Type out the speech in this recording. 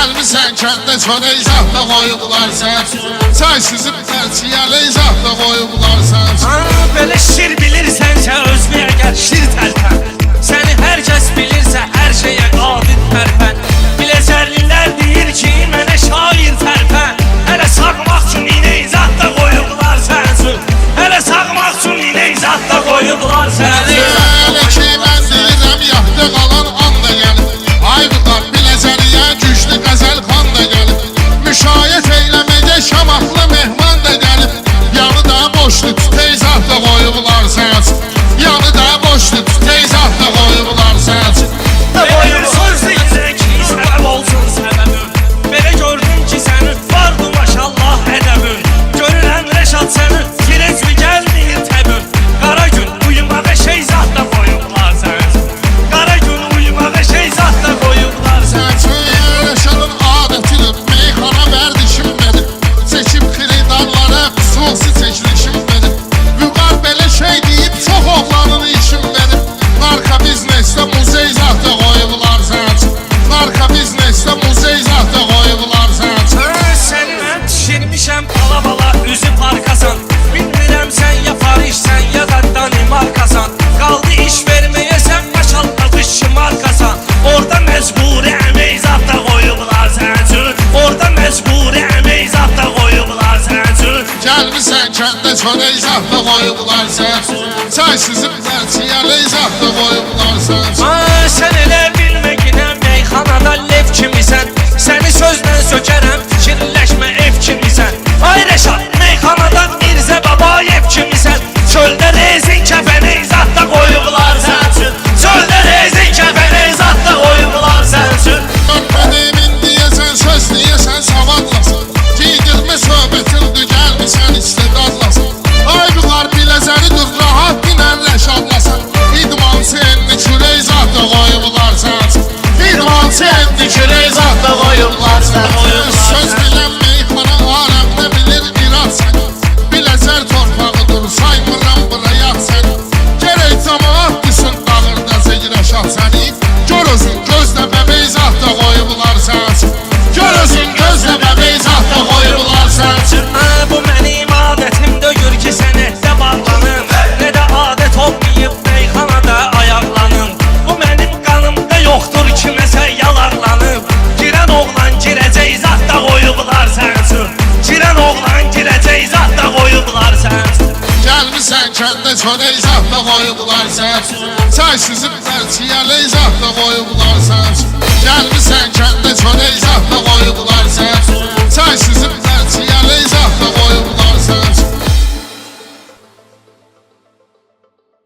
Gəlmisən kəndə çörək zahda qoyublar sən. Çay süzüb tərçiyəli zahda qoyublar sən. Belə şir bilirsənsə özünə gəl şir tərpən. Səni hər kəs bilirsə hər şeyə qadir tərpən. Biləcərlilər deyir ki mənə şair tərpən. Hələ sağmaq üçün inək zahda qoyublar sənsin. Hələ sağmaq üçün inək zahda qoyublar sənsin. Hələ ki mən deyirəm yaxda qalan anda gəlib. Ayvıqlar Biləcəriyə güclü qəzəl xan da gəlib. Müşayiət eyləməyə şamaqlı mehman da gəlib. Yanı da boşlu tütey zahda qoyublar sənsin. Yanı da boşlu tütey zahda qoyublar sənsin. Qoyursun sizə ki səbəb olsun səbəbim. Belə gördüm ki sənin vardı maşallah ədəbin. Görürəm Rəşad sənin firezmi gəlməyir təbim. Qara gün uyumağa şey zahda qoyublar sənsin. Qara gün uyumağa şey zahda qoyublar sənsin. Rəşadın adətidir meyxana vərdişim benim. Seçib xiridarlara xüsusi çəkilişim benim. Vüqar belə şey deyib çox oğlanın işim benim. Narka biznesdə muzey zahda qoyublar sənsin. Narka biznesdə muzey zahda qoyublar sənsin. Səndən pişirmişəm bala üzü parkasan. Bilmirəm sən ya Parişsən ya da Danimarkasan. Qaldı iş verməyə sən maşallah dış markasan. Orada məcburi əmək zahda qoyublar sənsin. Orada məcburi əmək zahda qoyublar sənsin. Gəlmisən kəndə çörək zahda qoyublar sənsin. Çay süzüb tərçiyəli zahda qoyublar sənsin. Sən elə bilməginə meyxanada lev kimisən. Səni sözlə sökərəm fikirləşmə ev kimisən. Ay Rəşad meyxanada Mirzə Babayev kimisən. Çöldə rezin kəfəni zahda qoyublar sənsin. Çöldə rezin kəfəni zahda qoyublar sənsin. Görmədimin deyəsən söz deyəsən savadlasın. Giydirmə söhbətindir gəlmisən istedadlasın. Ayvıqlar Biləcəridir rahat dinən Rəşadlasın. İdmançı enli kürək zahda qoyublar sənsin. İdmançı enli kürək zahda qoyublar sənsin. Söz bilən meyxana aləmdə bilir irad səni. Biləcər torpağıdır saymıram buraya səni. Gerək camaat düşün dağırda Rəşad səni. Gör özün gözlə bəbək zahda qoyublar sənsin. Gör özün gözlə bəbək zahda qoyublar sənsin. Bu mənim adətim döyür ki sən etdə bağlanım. Nə də adət olmayıb meyxanada ayaqlanım. Bu mənim qanımda yoxdur kiməsə yalarlanım. Girən oğlan girəcək zahda qoyublar sənsin. Girən oğlan girəcək zahda qoyublar sənsin. Gəlmisən kəndə çörək zahda qoyublar sənsin. Çay süzüb tərçiyəli zahda qoyublar sənsin.